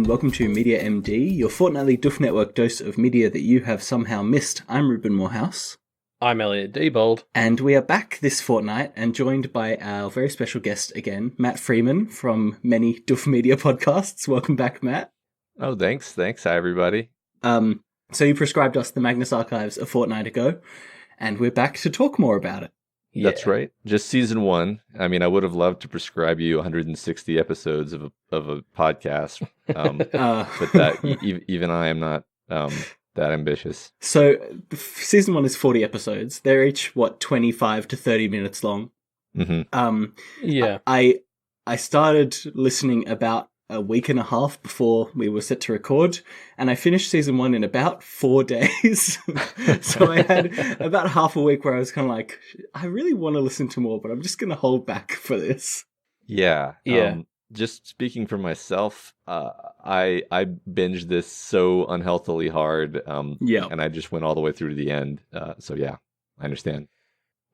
welcome to Media MD, your fortnightly Duff Network dose of media that you have somehow missed. I'm Reuben Morehouse. I'm Elliot Diebold. And we are back this fortnight and joined by our very special guest again, Matt Freeman from many Duff Media podcasts. Welcome back, Matt. Oh, thanks. Hi, everybody. So you prescribed us the Magnus Archives a fortnight ago, and we're back to talk more about it. Yeah. That's right. Just season 1. I mean, I would have loved to prescribe you 160 episodes of a podcast, but that even I am not that ambitious. So season 1 is 40 episodes. They're each 25 to 30 minutes long. Mm-hmm. I started listening about a week and a half before we were set to record, and I finished season 1 in about 4 days. So I had about half a week where I was kind of like, I really want to listen to more, but I'm just going to hold back for this. Yeah. Just speaking for myself, I binged this so unhealthily hard, and I just went all the way through to the end. So yeah, I understand.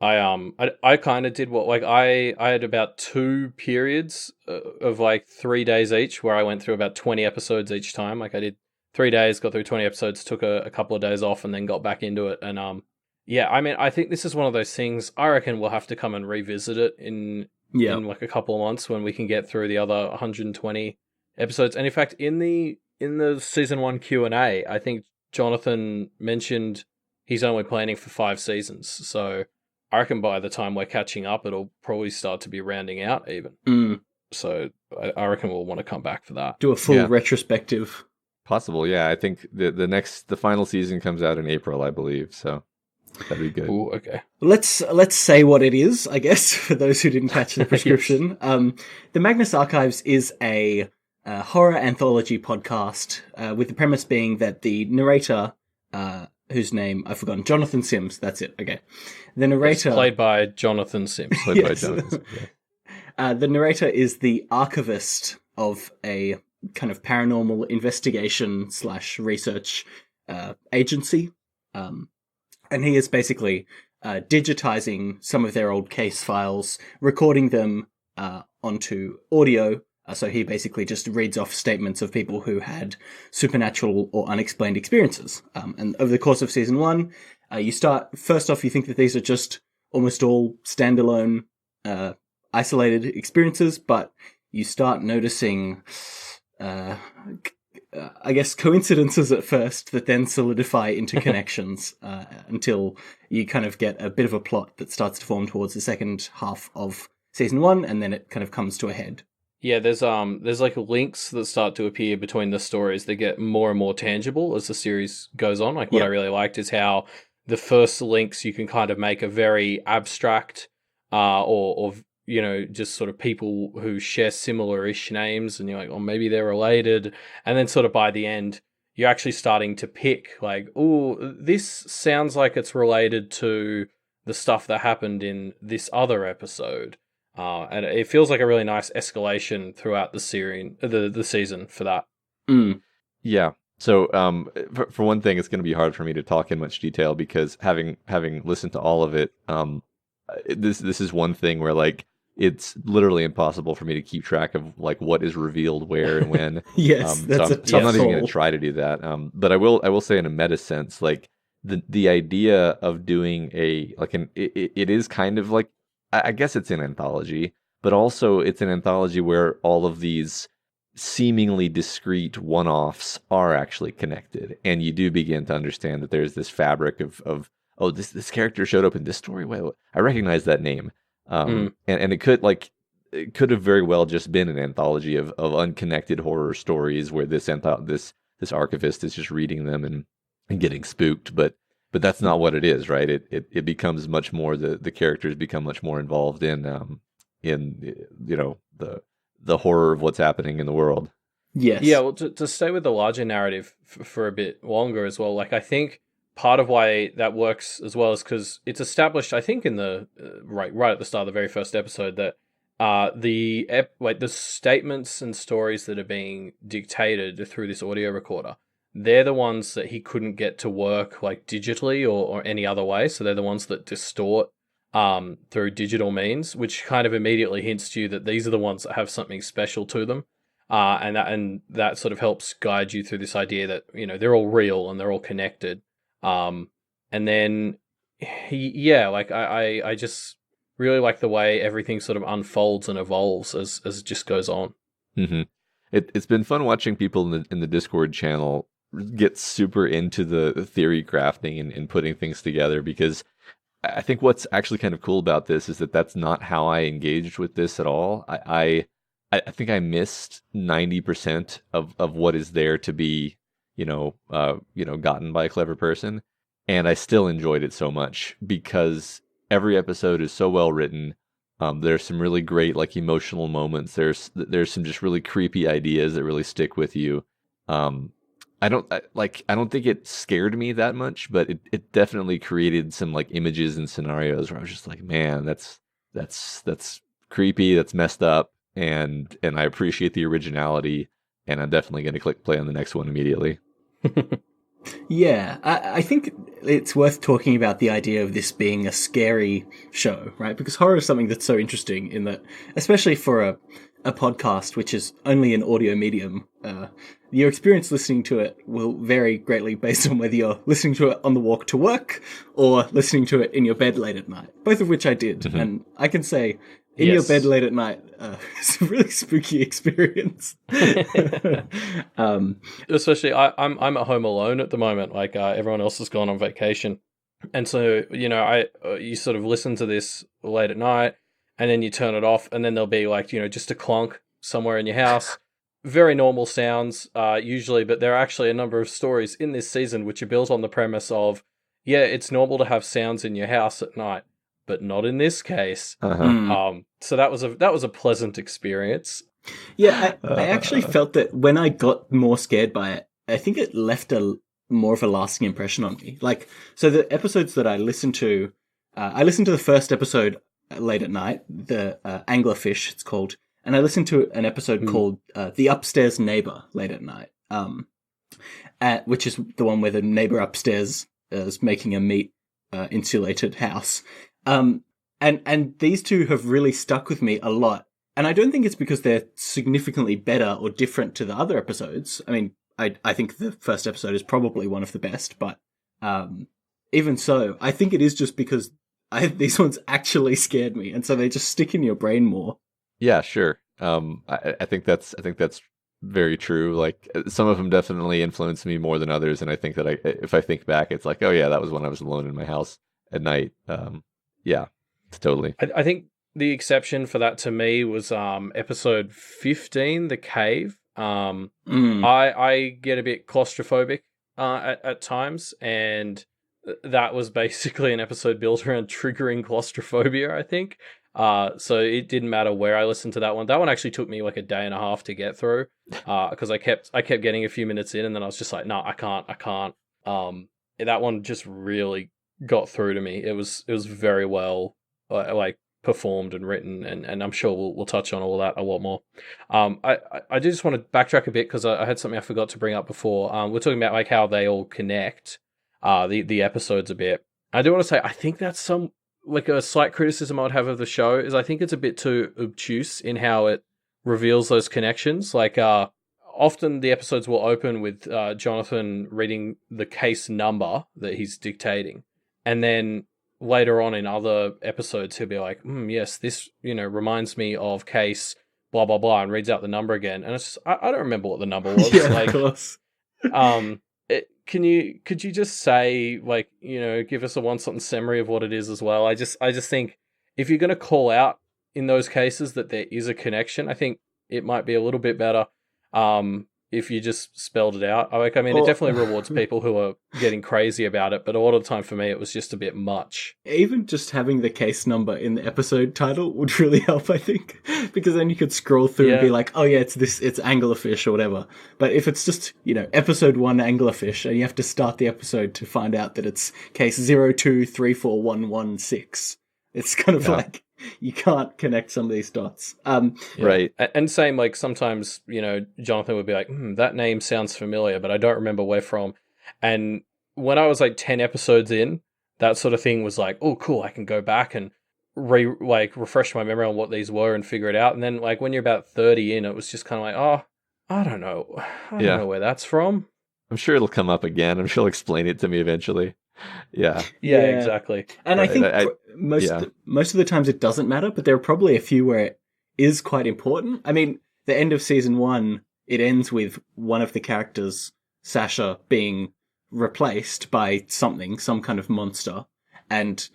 I kind of did I had about 2 periods of 3 days each where I went through about 20 episodes each time. I did 3 days, got through 20 episodes, took a couple of days off, and then got back into it. And I think this is one of those things. I reckon we'll have to come and revisit it in a couple of months when we can get through the other 120 episodes. And in fact, in the season 1 Q&A, I think Jonathan mentioned he's only planning for 5 seasons. So I reckon by the time we're catching up, it'll probably start to be rounding out even. So I reckon we'll want to come back for that. Do a full retrospective. Possible, yeah. I think the final season comes out in April, I believe. So that'd be good. Ooh, okay. Let's say what it is, I guess, for those who didn't catch the prescription. Yes. The Magnus Archives is a horror anthology podcast with the premise being that the narrator, whose name I've forgotten, Jonathan Sims, that's it, okay. The narrator... It's played by Jonathan Sims. By Jonathan Sims, yeah. The narrator is the archivist of a kind of paranormal investigation / research agency. And he is basically digitizing some of their old case files, recording them onto audio. So he basically just reads off statements of people who had supernatural or unexplained experiences. And over the course of season 1, first off, you think that these are just almost all standalone, isolated experiences, but you start noticing, I guess, coincidences at first that then solidify into connections until you kind of get a bit of a plot that starts to form towards the second half of season 1, and then it kind of comes to a head. Yeah, there's links that start to appear between the stories that get more and more tangible as the series goes on. What I really liked is how the first links you can kind of make a very abstract or just sort of people who share similar-ish names, and you're like, oh, maybe they're related. And then sort of by the end, you're actually starting to pick this sounds like it's related to the stuff that happened in this other episode. And it feels like a really nice escalation throughout the series, the season for that. Yeah. So, for one thing, it's going to be hard for me to talk in much detail because having listened to all of it, this is one thing where it's literally impossible for me to keep track of what is revealed where and when. Yes, that's a tough so I'm not even going to try to do that. But I will say in a meta sense, the idea of doing it is kind of like, I guess it's an anthology, but also it's an anthology where all of these seemingly discrete one-offs are actually connected, and you do begin to understand that there's this fabric of this character showed up in this story. Well, I recognize that name, and it could have very well just been an anthology of unconnected horror stories where this archivist is just reading them and getting spooked, but that's not what it is, right? It becomes much more, the characters become much more involved in the horror of what's happening in the world. Yes. Yeah, well, to stay with the larger narrative for a bit longer as well, I think part of why that works as well is because it's established, I think, in the right at the start of the very first episode that the statements and stories that are being dictated through this audio recorder, they're the ones that he couldn't get to work digitally or any other way. So they're the ones that distort through digital means, which kind of immediately hints to you that these are the ones that have something special to them. and that sort of helps guide you through this idea that they're all real and they're all connected. And then I just really like the way everything sort of unfolds and evolves as it just goes on. Mm-hmm. It's been fun watching people in the Discord channel get super into the theory crafting and putting things together, because I think what's actually kind of cool about this is that that's not how I engaged with this at all. I think I missed 90% of what is there to be, gotten by a clever person, and I still enjoyed it so much because every episode is so well written. There's some really great emotional moments. There's some just really creepy ideas that really stick with you. I don't think it scared me that much, but it definitely created some images and scenarios where I was just like, man, that's creepy, that's messed up, and I appreciate the originality, and I'm definitely going to click play on the next one immediately. Yeah, I think it's worth talking about the idea of this being a scary show, right? Because horror is something that's so interesting in that, especially for a podcast, which is only an audio medium, your experience listening to it will vary greatly based on whether you're listening to it on the walk to work or listening to it in your bed late at night, both of which I did. Mm-hmm. And I can say, in your bed late at night, it's a really spooky experience. Especially, I'm at home alone at the moment. Everyone else has gone on vacation, and so you sort of listen to this late at night, and then you turn it off, and then there'll be just a clonk somewhere in your house. Very normal sounds, usually, but there are actually a number of stories in this season which are built on the premise of, it's normal to have sounds in your house at night, but not in this case. Uh-huh. So that was a pleasant experience. Yeah, I actually felt that when I got more scared by it, I think it left more of a lasting impression on me. So the episodes that I listened to the first episode late at night, the Anglerfish, it's called, and I listened to an episode called The Upstairs Neighbor late at night, which is the one where the neighbor upstairs is making a meat insulated house. And these two have really stuck with me a lot. And I don't think it's because they're significantly better or different to the other episodes. I mean, I think the first episode is probably one of the best, but even so, I think it is just because these ones actually scared me, and so they just stick in your brain more. Yeah, sure. I think that's very true. Some of them definitely influenced me more than others, and I think that if I think back, it's like, oh yeah, that was when I was alone in my house at night. Yeah, totally. I think the exception for that to me was episode 15, The Cave. I get a bit claustrophobic at times, and that was basically an episode built around triggering claustrophobia, I think. So it didn't matter where I listened to that one. That one actually took me a day and a half to get through, because I kept getting a few minutes in, and then I was just like, no, I can't. That one just really got through to me. It was very well performed and written, and I'm sure we'll touch on all that a lot more. I do just want to backtrack a bit because I had something I forgot to bring up before. We're talking about how they all connect the episodes a bit. I do want to say I think that's some a slight criticism I'd have of the show is I think it's a bit too obtuse in how it reveals those connections. Often the episodes will open with Jonathan reading the case number that he's dictating, and then later on in other episodes he'll be like, yes, this reminds me of case blah blah blah, and reads out the number again, and it's just, I don't remember what the number was. Yeah, of course. Could you just say give us a one sentence summary of what it is as well? I just think if you're going to call out in those cases that there is a connection, I think it might be a little bit better if you just spelled it out. It definitely rewards people who are getting crazy about it, but a lot of the time for me it was just a bit much. Even just having the case number in the episode title would really help, I think, because then you could scroll through and be like, oh yeah, it's anglerfish or whatever. But if it's just, episode 1 anglerfish, and you have to start the episode to find out that it's case 0234116, it's kind of you can't connect some of these dots. Right. And same, sometimes, Jonathan would be like, that name sounds familiar, but I don't remember where from. And when I was 10 episodes in, that sort of thing was like, oh, cool, I can go back and refresh my memory on what these were and figure it out. And then when you're about 30 in, it was just kind of like, oh, I don't know. I don't Yeah. know where that's from. I'm sure it'll come up again. I'm sure he'll explain it to me eventually. Yeah. Yeah, Yeah. exactly. And I Right. think Yeah. most of the times it doesn't matter, but there are probably a few where it is quite important. I mean, the end of season 1, it ends with one of the characters, Sasha, being replaced by something, some kind of monster. And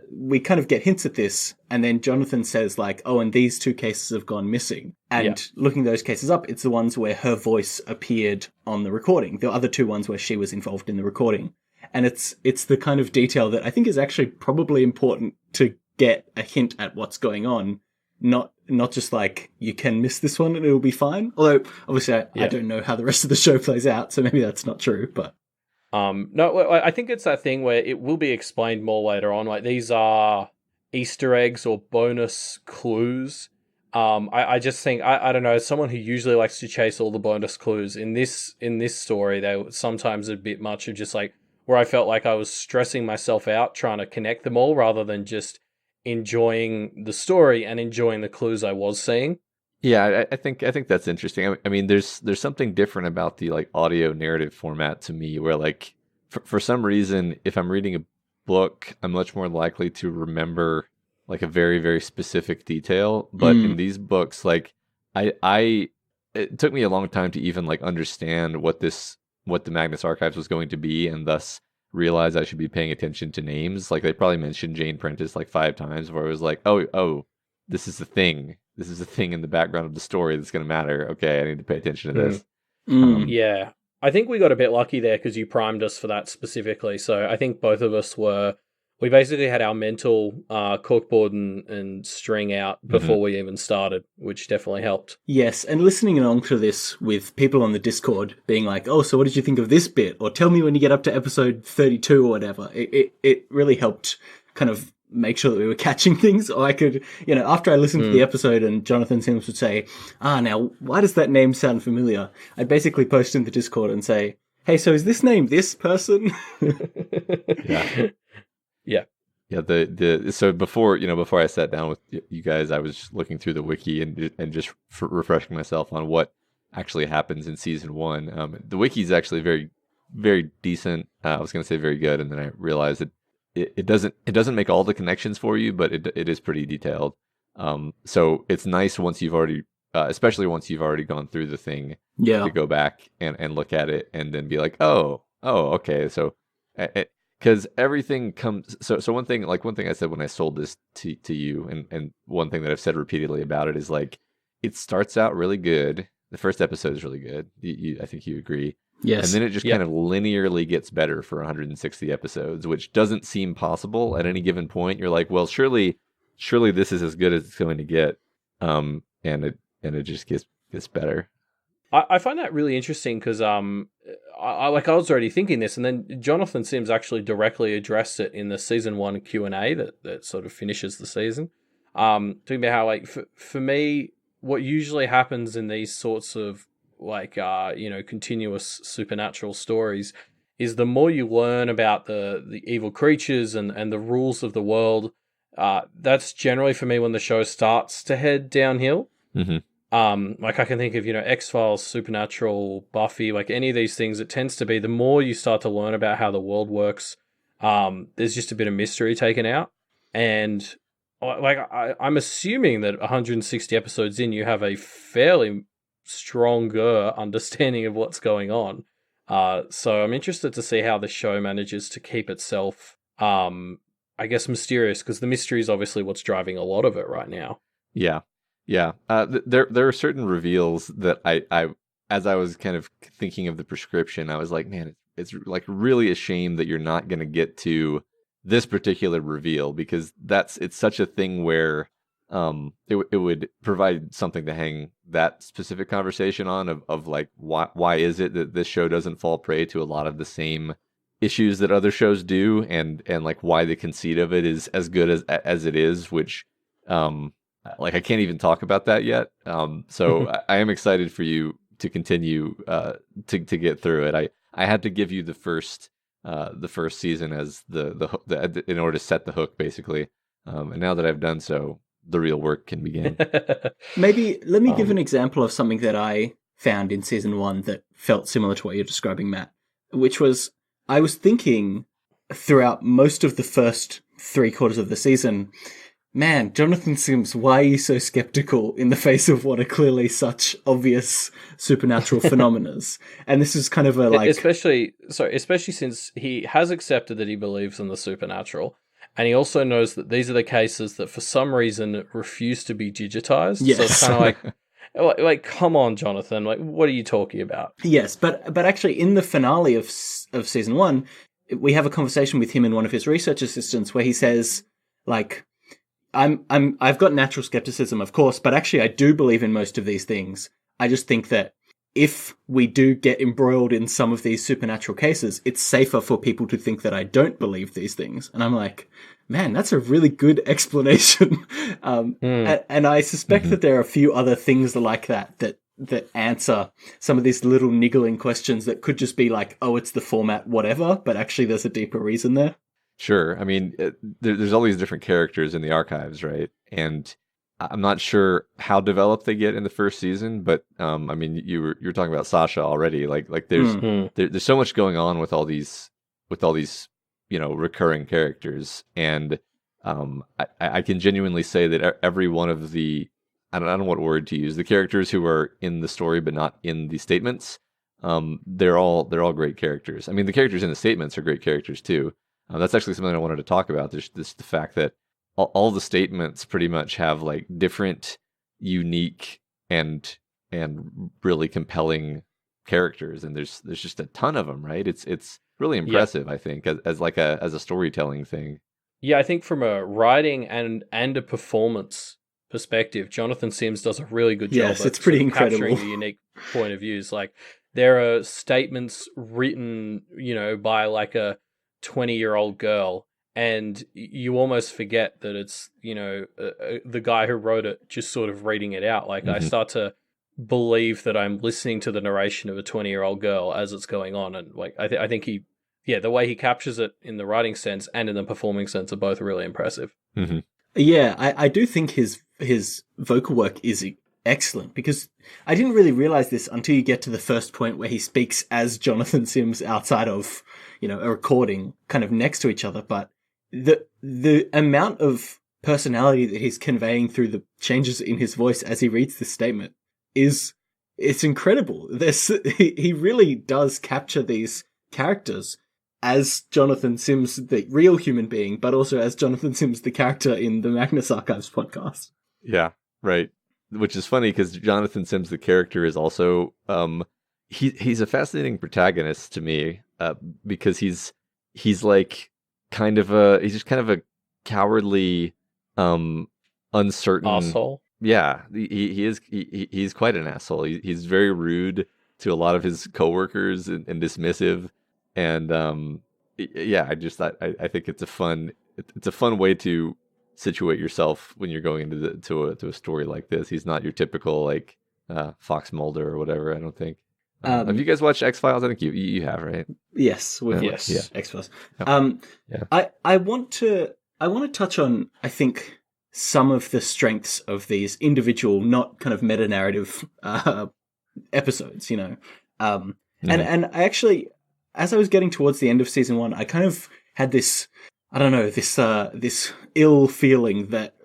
we kind of get hints at this, and then Jonathan says, like, oh, and these 2 cases have gone missing. And looking those cases up, it's the ones where her voice appeared on the recording. The other 2 ones where she was involved in the recording. And it's the kind of detail that I think is actually probably important to get a hint at what's going on. Not just like, you can miss this one and it'll be fine. Although, obviously, I don't know how the rest of the show plays out, so maybe that's not true, but... No, I think it's that thing where it will be explained more later on. Like, these are Easter eggs or bonus clues. I just think, I don't know, as someone who usually likes to chase all the bonus clues, in this story, they were sometimes a bit much of just like, where I felt like I was stressing myself out trying to connect them all rather than just enjoying the story and enjoying the clues I was seeing. Yeah, I think that's interesting. I mean, there's something different about the like audio narrative format to me, where like for some reason, if I'm reading a book, I'm much more likely to remember like a very very specific detail. But in these books, like I it took me a long time to even like understand what the Magnus Archives was going to be, and thus realize I should be paying attention to names. Like they probably mentioned Jane Prentice like 5 times, where I was like, oh, this is the thing. This is a thing in the background of the story that's going to matter. Okay, I need to pay attention to this. Yeah. I think we got a bit lucky there because you primed us for that specifically. So I think both of us we basically had our mental corkboard and string out before we even started, which definitely helped. Yes, and listening along to this with people on the Discord being like, oh, so what did you think of this bit? Or tell me when you get up to episode 32 or whatever. It really helped kind of make sure that we were catching things. Or I could, after I listened to the episode and Jonathan Sims would say, now, why does that name sound familiar? I'd basically post in the Discord and say, hey, so is this name this person? Yeah. Yeah. So before I sat down with you guys, I was looking through the wiki and just refreshing myself on what actually happens in season 1. The wiki is actually very, very decent. I was going to say very good, and then I realized that it doesn't make all the connections for you, but it is pretty detailed. So it's nice once you've already, especially once you've already gone through the thing, to go back and look at it and then be like, oh, okay. So, because everything comes. So one thing I said when I sold this to you, and one thing that I've said repeatedly about it is like, it starts out really good. The first episode is really good. I think you agree. Yes. And then it just kind of linearly gets better for 160 episodes, which doesn't seem possible at any given point. You're like, well, surely this is as good as it's going to get. And it just gets better. I find that really interesting because I was already thinking this, and then Jonathan Sims actually directly addressed it in the season 1 Q&A that sort of finishes the season. Talking about how, like, for me, what usually happens in these sorts of like continuous supernatural stories is the more you learn about the evil creatures and the rules of the world, that's generally for me when the show starts to head downhill. Like I can think of X-Files, Supernatural, Buffy, like any of these things. It tends to be the more you start to learn about how the world works, there's just a bit of mystery taken out. And like I'm assuming that 160 episodes in, you have a fairly stronger understanding of what's going on. So I'm interested to see how the show manages to keep itself, I guess, mysterious, because the mystery is obviously what's driving a lot of it right now. Yeah. There are certain reveals that I as I was kind of thinking of the prescription, I was like, man, it's like really a shame that you're not going to get to this particular reveal, because it's such a thing where it would provide something to hang that specific conversation on of like why is it that this show doesn't fall prey to a lot of the same issues that other shows do, and like why the conceit of it is as good as it is, which like I can't even talk about that yet. So I am excited for you to continue to get through it. I had to give you the first season as the in order to set the hook, basically. And now that I've done so, the real work can begin. Maybe let me give an example of something that I found in season 1 that felt similar to what you're describing, Matt, which was, I was thinking throughout most of the first 3/4 of the season, man, Jonathan Sims, why are you so skeptical in the face of what are clearly such obvious supernatural phenomena? And this is kind of a like... Especially since he has accepted that he believes in the supernatural, and he also knows that these are the cases that for some reason refuse to be digitized. Yes. So it's kind of like, come on, Jonathan, like, what are you talking about? Yes, but actually in the finale of season 1, we have a conversation with him and one of his research assistants where he says, like, I've got natural skepticism, of course, but actually I do believe in most of these things. I just think that if we do get embroiled in some of these supernatural cases, it's safer for people to think that I don't believe these things. And I'm like, man, that's a really good explanation. And I suspect that there are a few other things like that answer some of these little niggling questions that could just be like, oh, it's the format, whatever, but actually there's a deeper reason there. Sure. I mean, there's all these different characters in the archives, right? And I'm not sure how developed they get in the first season, but I mean, you were talking about Sasha already. Like there's so much going on with all these recurring characters, and I can genuinely say that every one of the I don't know what word to use, the characters who are in the story but not in the statements, they're all great characters. I mean, the characters in the statements are great characters too. That's actually something I wanted to talk about. There's the fact that all the statements pretty much have like different, unique, and really compelling characters, and there's just a ton of them, right? It's really impressive, I think, as a storytelling thing. Yeah, I think from a writing and a performance perspective, Jonathan Sims does a really good job. Yes, it's pretty incredible. Capturing the unique point of views. Like, there are statements written, by like a 20-year-old girl, and you almost forget that it's the guy who wrote it just sort of reading it out. Like, I start to believe that I'm listening to the narration of a 20-year-old girl as it's going on, and like I think the way he captures it in the writing sense and in the performing sense are both really impressive. Yeah, I do think his vocal work is excellent, because I didn't really realize this until you get to the first point where he speaks as Jonathan Sims outside of a recording kind of next to each other, but the amount of personality that he's conveying through the changes in his voice as he reads this statement it's incredible. He really does capture these characters as Jonathan Sims, the real human being, but also as Jonathan Sims, the character in the Magnus Archives podcast. Yeah, right. Which is funny because Jonathan Sims, the character, is also he's a fascinating protagonist to me, because he's like he's just kind of a cowardly, uncertain asshole. Yeah, he's quite an asshole. He's very rude to a lot of his coworkers and dismissive, and I think it's a fun way to situate yourself when you're going into a story like this. He's not your typical like Fox Mulder or whatever. I don't think. Have you guys watched X-Files? I think you have, right? Yes, we've watched X-Files. I want to touch on, I think, some of the strengths of these individual, not kind of meta-narrative episodes, And I actually, as I was getting towards the end of season 1, I kind of had this, I don't know, this ill feeling that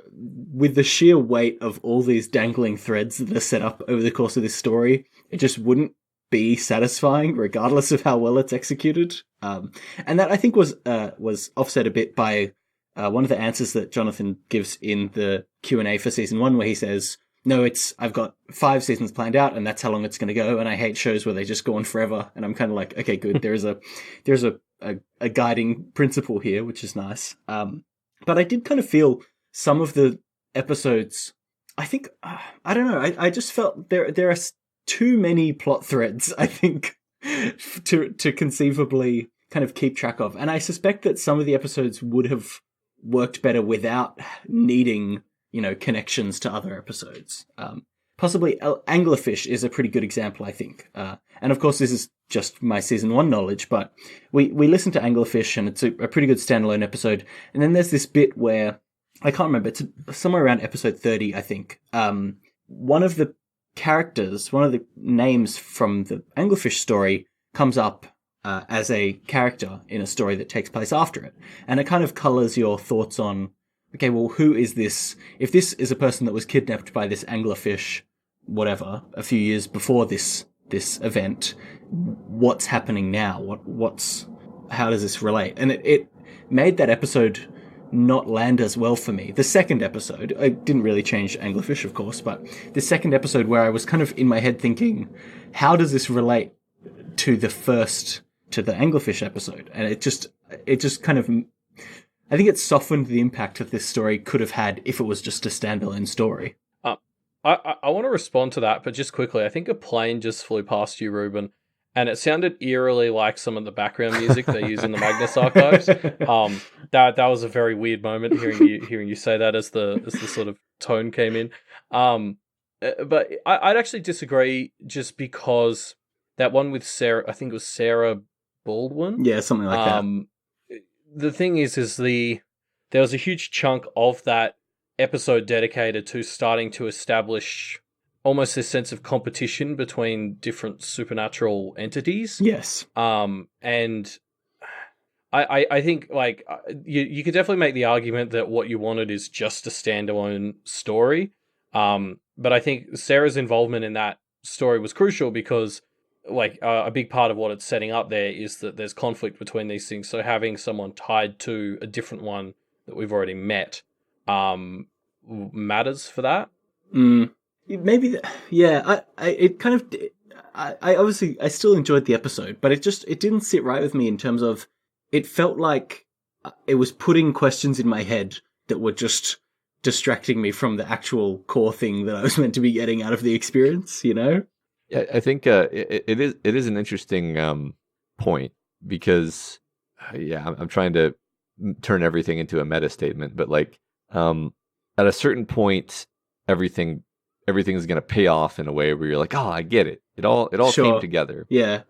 with the sheer weight of all these dangling threads that are set up over the course of this story, it just wouldn't be satisfying regardless of how well it's executed. And that, I think, was offset a bit by one of the answers that Jonathan gives in the Q&A for season 1, where he says, no, I've got 5 seasons planned out, and that's how long it's going to go, and I hate shows where they just go on forever. And I'm kind of like, okay, good. There's a guiding principle here, which is nice. But I did kind of feel some of the episodes, I think, I don't know, I just felt there are too many plot threads, I think, to conceivably kind of keep track of. And I suspect that some of the episodes would have worked better without needing, connections to other episodes. Possibly Anglerfish is a pretty good example, I think. And of course, this is just my season 1 knowledge, but we listened to Anglerfish, and it's a pretty good standalone episode. And then there's this bit where, I can't remember, it's somewhere around episode 30, I think. One of the characters, one of the names from the Anglerfish story comes up as a character in a story that takes place after it. And it kind of colors your thoughts on, okay, well, who is this? If this is a person that was kidnapped by this anglerfish, whatever, a few years before this event, what's happening now? How does this relate? And it made that episode not land as well for me. The second episode, it didn't really change anglerfish, of course, but the second episode where I was kind of in my head thinking, how does this relate to the anglerfish episode? And it just kind of, I think it softened the impact that this story could have had if it was just a standalone story. I want to respond to that, but just quickly, I think a plane just flew past you, Reuben, and it sounded eerily like some of the background music they use in the Magnus Archives. That was a very weird moment hearing you say that as the sort of tone came in. But I'd actually disagree, just because that one with Sarah, I think it was Sarah Baldwin. Yeah, something like that. The thing is there was a huge chunk of that episode dedicated to starting to establish almost this sense of competition between different supernatural entities. Yes. And I think, like, you could definitely make the argument that what you wanted is just a standalone story. But I think Sarah's involvement in that story was crucial because, like, a big part of what it's setting up there is that there's conflict between these things. So having someone tied to a different one that we've already met matters for that. Maybe, yeah. It kind of, I obviously, I still enjoyed the episode, but it didn't sit right with me in terms of, it felt like it was putting questions in my head that were just distracting me from the actual core thing that I was meant to be getting out of the experience, you know? Yeah, I think it is an interesting point because, I'm trying to turn everything into a meta statement, but like at a certain point, everything's going to pay off in a way where you're like, oh, I get it. It all Sure. came together. Yeah.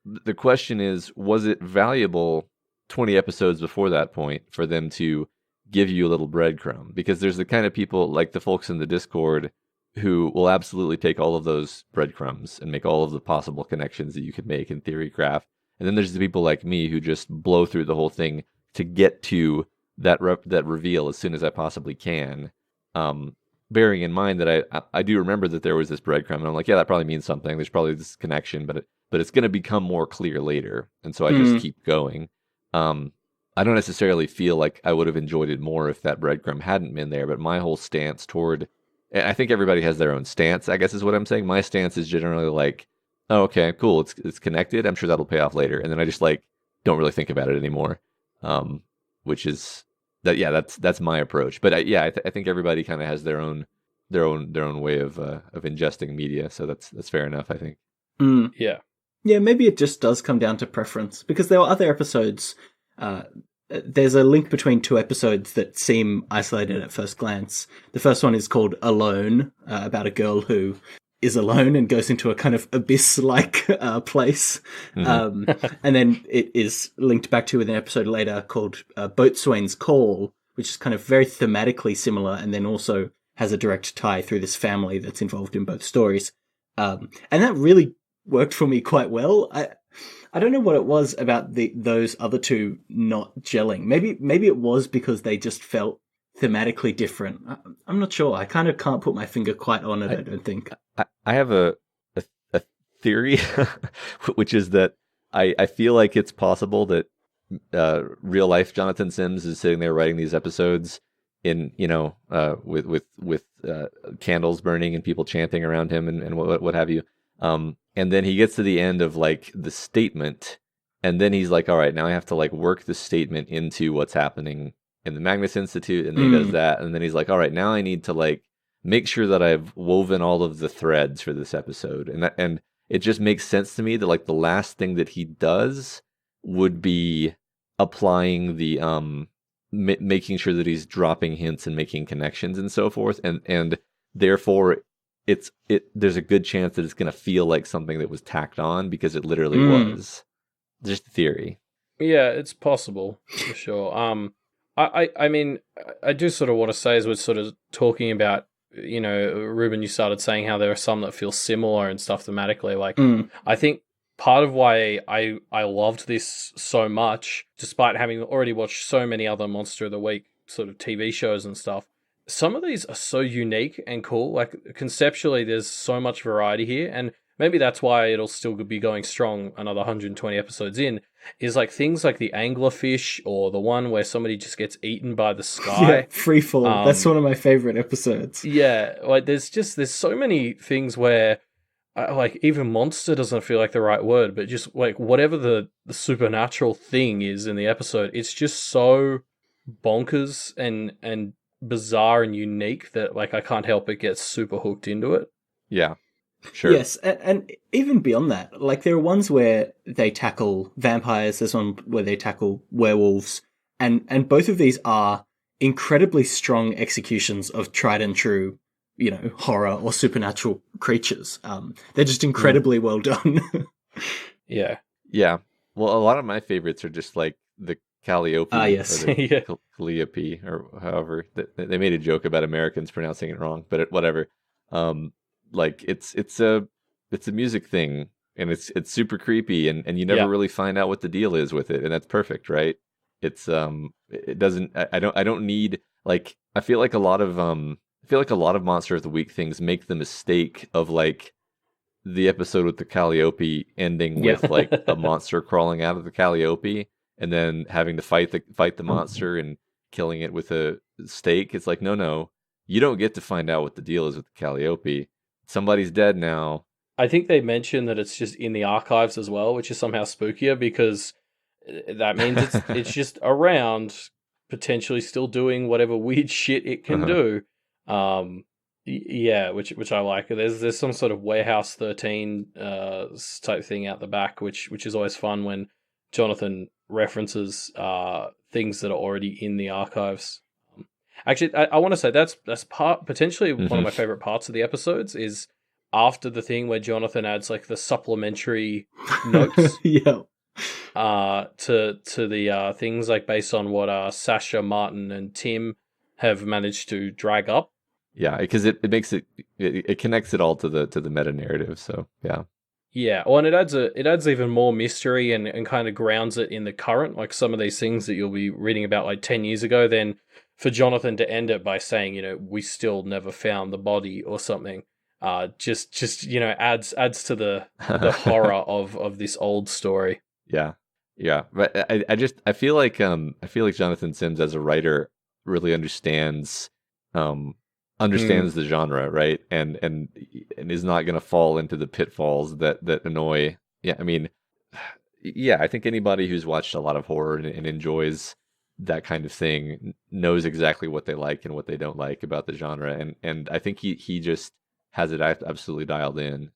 The question is, was it valuable 20 episodes before that point for them to give you a little breadcrumb? Because there's the kind of people like the folks in the Discord who will absolutely take all of those breadcrumbs and make all of the possible connections that you could make in theory craft. And then there's the people like me who just blow through the whole thing to get to that reveal as soon as I possibly can. Bearing in mind that I do remember that there was this breadcrumb, and I'm like, yeah, that probably means something. There's probably this connection, but it's going to become more clear later, and so I just keep going. I don't necessarily feel like I would have enjoyed it more if that breadcrumb hadn't been there, but my whole stance toward, and I think everybody has their own stance, I guess is what I'm saying. My stance is generally like, oh, okay, cool, it's connected. I'm sure that'll pay off later, and then I just like don't really think about it anymore. Which is that's my approach. But I think everybody kind of has their own way of ingesting media, so that's fair enough, I think. Yeah, maybe it just does come down to preference, because there were other episodes. There's a link between two episodes that seem isolated at first glance. The first one is called Alone, about a girl who is alone and goes into a kind of abyss-like place. Mm-hmm. And then it is linked back to an episode later called Boatswain's Call, which is kind of very thematically similar, and then also has a direct tie through this family that's involved in both stories. And that really worked for me quite well. I don't know what it was about those other two not gelling. Maybe it was because they just felt thematically different. I'm not sure. I kind of can't put my finger quite on it, I don't think. I have a theory, which is that I feel like it's possible that real life Jonathan Sims is sitting there writing these episodes in, with candles burning and people chanting around him and what have you. And then he gets to the end of like the statement, and then he's like, all right, now I have to like work the statement into what's happening in the Magnus Institute, and then he does that, and then he's like, all right, now I need to like make sure that I've woven all of the threads for this episode, and it just makes sense to me that like the last thing that he does would be applying the making sure that he's dropping hints and making connections and so forth, and therefore there's a good chance that it's going to feel like something that was tacked on because it literally was. Just a theory. Yeah, it's possible for sure. I mean, I do sort of want to say, as we're sort of talking about Reuben, you started saying how there are some that feel similar and stuff thematically. Like, Mm. I think part of why I loved this so much, despite having already watched so many other Monster of the Week sort of TV shows and stuff, some of these are so unique and cool. Like, conceptually, there's so much variety here, and maybe that's why it'll still be going strong another 120 episodes in, is like things like the anglerfish or the one where somebody just gets eaten by the sky. Yeah, Freefall. That's one of my favorite episodes. Yeah, like there's so many things where like even monster doesn't feel like the right word, but just like whatever the supernatural thing is in the episode, it's just so bonkers and bizarre and unique that like I can't help but get super hooked into it. Yeah. Sure. Yes, and even beyond that, like there are ones where they tackle vampires, there's one where they tackle werewolves, and both of these are incredibly strong executions of tried and true, horror or supernatural creatures. They're just incredibly well done. Yeah. Yeah. Well, a lot of my favorites are just like the Calliope yes. or the Yeah. Calliope or however. They made a joke about Americans pronouncing it wrong, but whatever. Like it's a music thing, and it's super creepy, and you never really find out what the deal is with it, and that's perfect, right? It's it doesn't. I don't need, like, I feel like a lot of Monster of the Week things make the mistake of like the episode with the Calliope ending with like a monster crawling out of the Calliope and then having to fight the monster and killing it with a stake. It's like, no, you don't get to find out what the deal is with the Calliope. Somebody's dead now. I think they mention that it's just in the archives as well, which is somehow spookier because that means it's just around, potentially still doing whatever weird shit it can do. Yeah, which I like. There's some sort of Warehouse 13 type thing out the back, which is always fun when Jonathan references things that are already in the archives. Actually, I want to say that's potentially one of my favorite parts of the episodes is after the thing where Jonathan adds like the supplementary notes Yeah. to the things like based on what Sasha, Martin, and Tim have managed to drag up. Yeah, because it makes it connects it all to the meta narrative. So yeah. Yeah, well, and it adds even more mystery and kind of grounds it in the current, like some of these things that you'll be reading about like 10 years ago. Then for Jonathan to end it by saying, we still never found the body or something, just adds to the horror of this old story. Yeah, but I feel like Jonathan Sims as a writer really understands the genre, right? And is not going to fall into the pitfalls that annoy. Yeah, I mean, yeah, I think anybody who's watched a lot of horror and enjoys that kind of thing knows exactly what they like and what they don't like about the genre, and I think he just has it absolutely dialed in.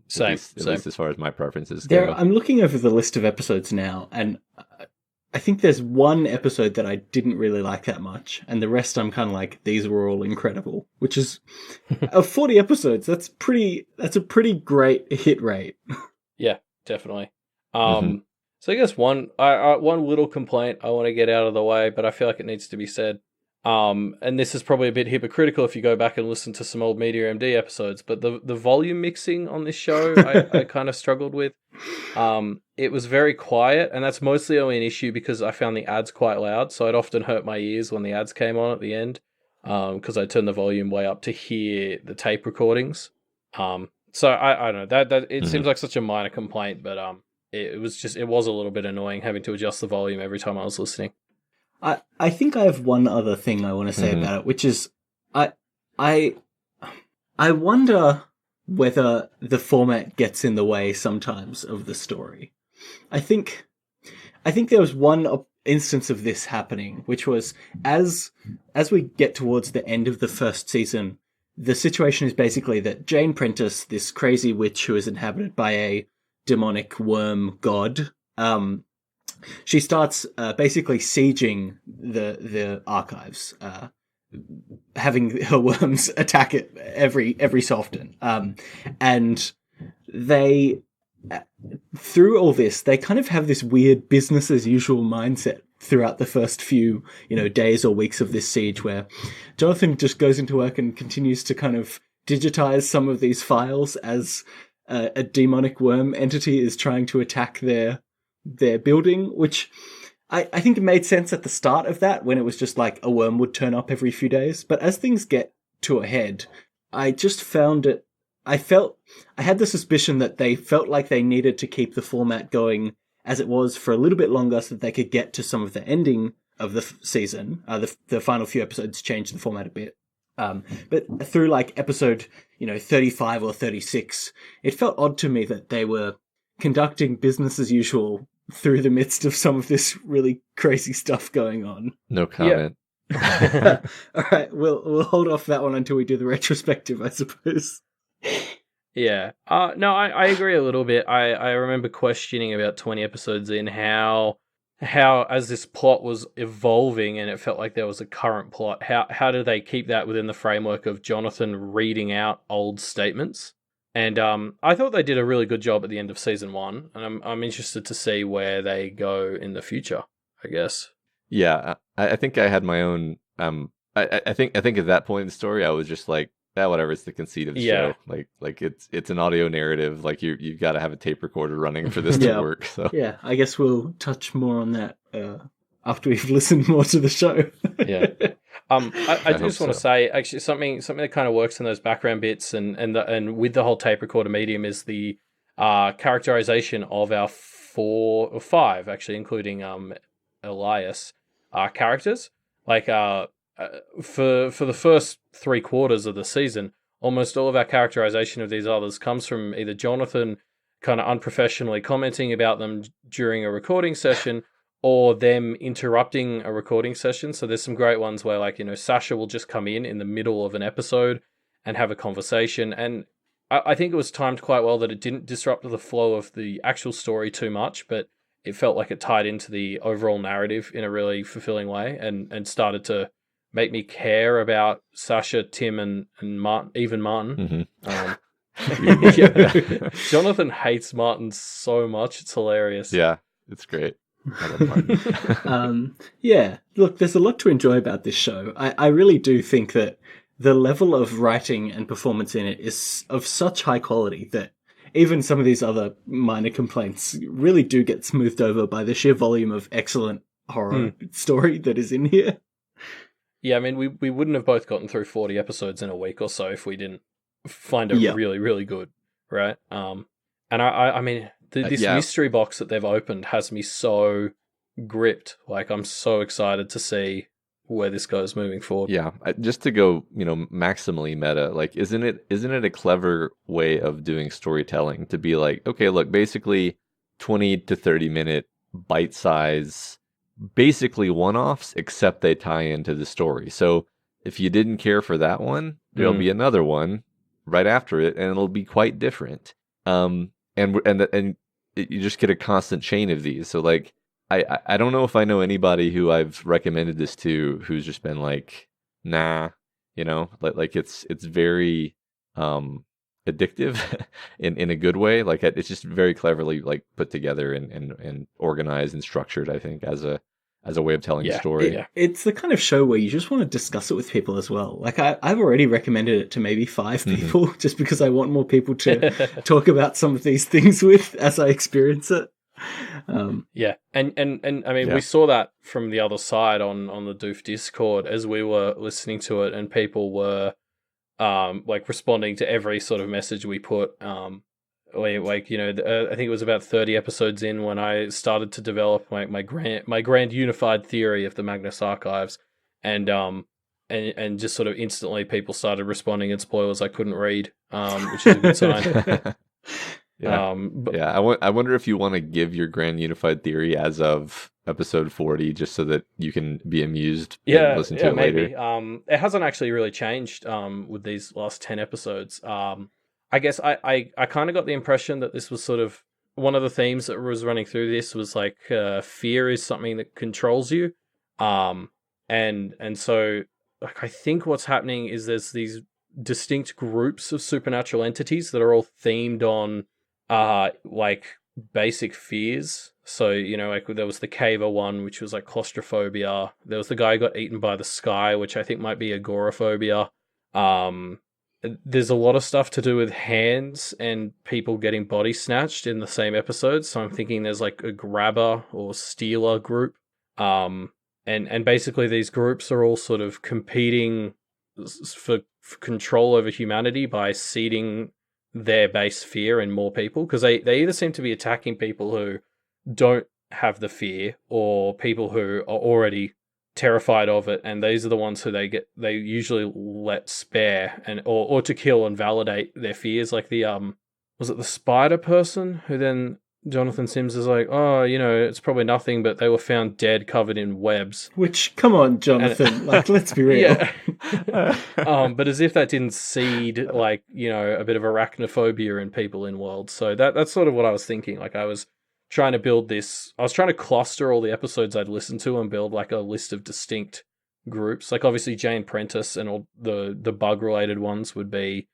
Same. At least as far as my preferences go. I'm looking over the list of episodes now, and I think there's one episode that I didn't really like that much, and the rest I'm kind of like, these were all incredible, which is of 40 episodes. That's a pretty great hit rate. Yeah, definitely. So I guess one little complaint I want to get out of the way, but I feel like it needs to be said. And this is probably a bit hypocritical if you go back and listen to some old Media MD episodes, but the volume mixing on this show I kind of struggled with. It was very quiet, and that's mostly only an issue because I found the ads quite loud, so it often hurt my ears when the ads came on at the end, because I turned the volume way up to hear the tape recordings. So I don't know, that it seems like such a minor complaint, but it was a little bit annoying having to adjust the volume every time I was listening. I think I have one other thing I want to say about it, which is I wonder whether the format gets in the way sometimes of the story. I think there was one instance of this happening, which was as we get towards the end of the first season, the situation is basically that Jane Prentice, this crazy witch who is inhabited by a demonic worm god, she starts basically sieging the archives, having her worms attack it every so often, and they through all this, they kind of have this weird business as usual mindset throughout the first few, days or weeks of this siege, where Jonathan just goes into work and continues to kind of digitize some of these files as a demonic worm entity is trying to attack their building, which I think it made sense at the start of that, when it was just like a worm would turn up every few days. But as things get to a head, I just found it, I had the suspicion that they felt like they needed to keep the format going as it was for a little bit longer so that they could get to some of the ending of the season. The final few episodes changed the format a bit. But through like episode, 35 or 36, it felt odd to me that they were conducting business as usual through the midst of some of this really crazy stuff going on. No comment. Yeah. All right, we'll hold off that one until we do the retrospective, I suppose. Yeah. No, I agree a little bit. I remember questioning about 20 episodes in how as this plot was evolving and it felt like there was a current plot, how do they keep that within the framework of Jonathan reading out old statements? And I thought they did a really good job at the end of season 1, and I'm interested to see where they go in the future, I guess. Yeah, I think I had my own. I think at that point in the story, I was just like, whatever. It's the conceit of the show. Like it's an audio narrative. Like you've got to have a tape recorder running for this to work. So yeah, I guess we'll touch more on that after we've listened more to the show. Yeah. I just want to say actually something that kind of works in those background bits and with the whole tape recorder medium is the characterization of our 4 or 5 actually, including Elias characters. Like for the first 3 quarters of the season, almost all of our characterization of these others comes from either Jonathan kind of unprofessionally commenting about them during a recording session, or them interrupting a recording session. So there's some great ones where, like, Sasha will just come in the middle of an episode and have a conversation. And I think it was timed quite well that it didn't disrupt the flow of the actual story too much, but it felt like it tied into the overall narrative in a really fulfilling way and started to make me care about Sasha, Tim, and Martin, even Martin. Mm-hmm. Jonathan hates Martin so much. It's hilarious. Yeah, it's great. I love Martin. Yeah, look, there's a lot to enjoy about this show. I really do think that the level of writing and performance in it is of such high quality that even some of these other minor complaints really do get smoothed over by the sheer volume of excellent horror story that is in here. Yeah, I mean, we wouldn't have both gotten through 40 episodes in a week or so if we didn't find it really, really good, right? And I mean, this mystery box that they've opened has me so gripped. Like, I'm so excited to see where this goes moving forward. Yeah, just to go, maximally meta, like, isn't it a clever way of doing storytelling to be like, okay, look, basically 20 to 30 minute bite size, basically one-offs, except they tie into the story. So if you didn't care for that one, there'll be another one right after it, and it'll be quite different. And you just get a constant chain of these. So like, I don't know if I know anybody who I've recommended this to who's just been like, nah, like it's very addictive in a good way. Like, it's just very cleverly like put together and organized and structured, I think, as a way of telling a story. It's the kind of show where you just want to discuss it with people as well. Like, I've already recommended it to maybe 5 people just because I want more people to talk about some of these things with as I experience it. And I mean, we saw that from the other side on the Doof Discord as we were listening to it, and people were like responding to every sort of message we put. I think it was about 30 episodes in when I started to develop my grand unified theory of the Magnus Archives, and just sort of instantly people started responding in spoilers I couldn't read, which is a good sign. I wonder if you want to give your grand unified theory as of episode 40, just so that you can be amused and listen to it maybe. later. It hasn't actually really changed with these last 10 episodes. I guess I kind of got the impression that this was sort of one of the themes that was running through this was like fear is something that controls you. And so like, I think what's happening is there's these distinct groups of supernatural entities that are all themed on like basic fears. So, like there was the caver one, which was like claustrophobia. There was the guy who got eaten by the sky, which I think might be agoraphobia. There's a lot of stuff to do with hands and people getting body snatched in the same episode. So I'm thinking there's like a grabber or stealer group. And basically these groups are all sort of competing for control over humanity by seeding their base fear in more people, because they either seem to be attacking people who don't have the fear or people who are already terrified of it, and these are the ones who they usually let spare and or to kill and validate their fears, like the was it the spider person who then Jonathan Sims is like, oh, it's probably nothing, but they were found dead covered in webs. Which, come on, Jonathan, like, let's be real. Yeah. But as if that didn't seed, like, a bit of arachnophobia in people in world. So that's sort of what I was thinking. Like, I was trying to cluster all the episodes I'd listened to and build like a list of distinct groups. Like, obviously Jane Prentice and all the bug-related ones would be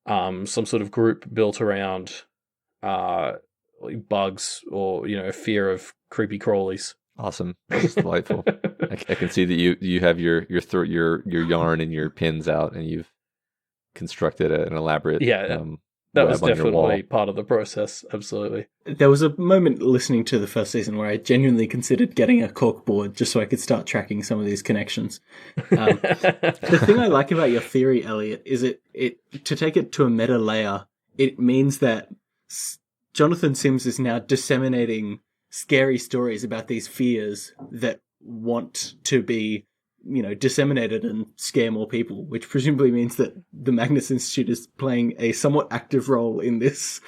some sort of group built around bugs or fear of creepy crawlies. Awesome. That's delightful. I can see that you have your yarn and your pins out, and you've constructed an elaborate that was definitely part of the process. Absolutely. There was a moment listening to the first season where I genuinely considered getting a cork board just so I could start tracking some of these connections. The thing I like about your theory, Elliot, is it to take it to a meta layer, it means that Jonathan Sims is now disseminating scary stories about these fears that want to be, disseminated and scare more people, which presumably means that the Magnus Institute is playing a somewhat active role in this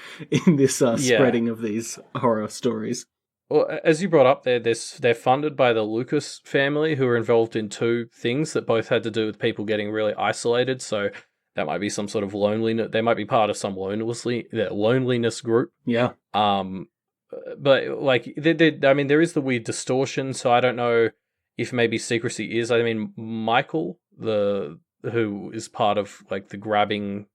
spreading of these horror stories. Well, as you brought up there, they're funded by the Lucas family, who are involved in two things that both had to do with people getting really isolated. So that might be some sort of loneliness. They might be part of some loneliness group. Yeah. But like, there is the weird distortion. So I don't know if maybe secrecy is. I mean, Michael, who is part of like the grabbing,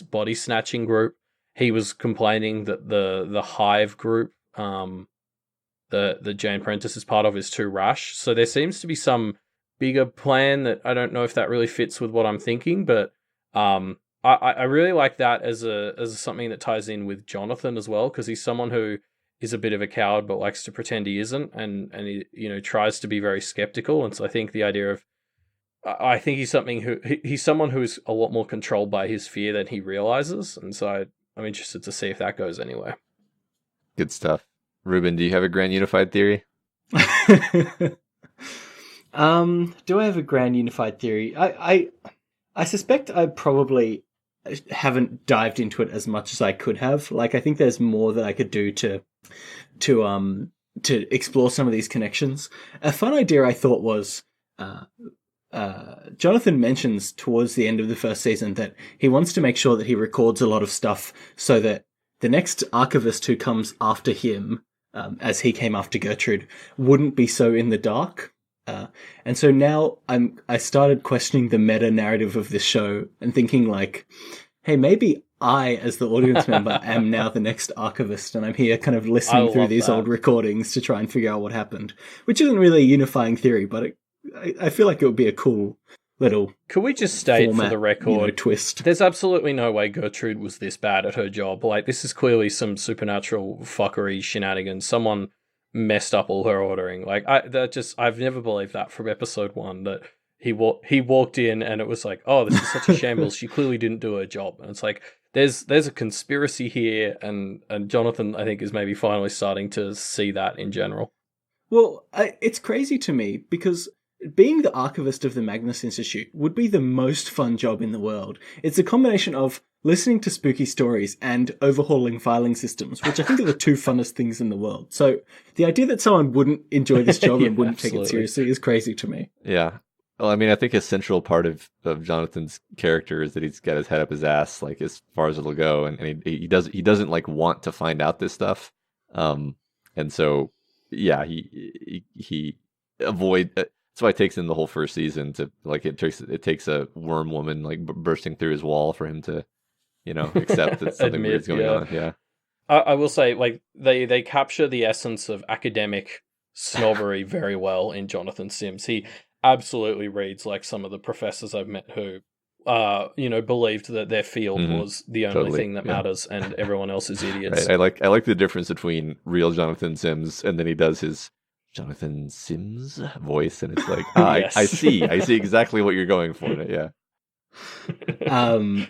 body snatching group, he was complaining that the Hive group, the Jane Prentice is part of, is too rash. So there seems to be some bigger plan that I don't know if that really fits with what I'm thinking, but I really like that as something that ties in with Jonathan as well, because he's someone who is a bit of a coward but likes to pretend he isn't, and he tries to be very skeptical. And so I think the idea of he's someone who is a lot more controlled by his fear than he realizes, and so I'm interested to see if that goes anywhere. Good stuff. Reuben, do you have a grand unified theory? Do I have a grand unified theory? I suspect I probably haven't dived into it as much as I could have. Like, I think there's more that I could do to explore some of these connections. A fun idea I thought was, Jonathan mentions towards the end of the first season that he wants to make sure that he records a lot of stuff so that the next archivist who comes after him, as he came after Gertrude, wouldn't be so in the dark. And so now I started questioning the meta narrative of this show and thinking like, hey, maybe I, as the audience member, am now the next archivist, and I'm here kind of listening through these old recordings to try and figure out what happened, which isn't really a unifying theory, but I feel like it would be a cool little Could we just state format, for the record, twist. There's absolutely no way Gertrude was this bad at her job. Like, this is clearly some supernatural fuckery shenanigans. Someone messed up all her ordering. Like, I've never believed that from episode 1, that he walked in and it was like, oh, this is such a shambles. She clearly didn't do her job. And it's like, there's a conspiracy here, and Jonathan, I think, is maybe finally starting to see that in general. Well, it's crazy to me because being the archivist of the Magnus Institute would be the most fun job in the world. It's a combination of listening to spooky stories and overhauling filing systems, which I think are the two funnest things in the world. So the idea that someone wouldn't enjoy this job and wouldn't take it seriously is crazy to me. Yeah. Well, I mean, I think a central part of Jonathan's character is that he's got his head up his ass, like, as far as it'll go, and he doesn't like want to find out this stuff, and so yeah, he avoid. That's why it takes him the whole first season to, like, it takes a worm woman like bursting through his wall for him to, accept that something weird's going on. Yeah. I will say, like, they capture the essence of academic snobbery very well in Jonathan Sims. He absolutely reads like some of the professors I've met who, believed that their field was the only Totally, thing that yeah. matters, and everyone else is idiots. Right. I like the difference between real Jonathan Sims and then he does his Jonathan Sims voice, and it's like, Yes. I see exactly what you're going for. Yeah. That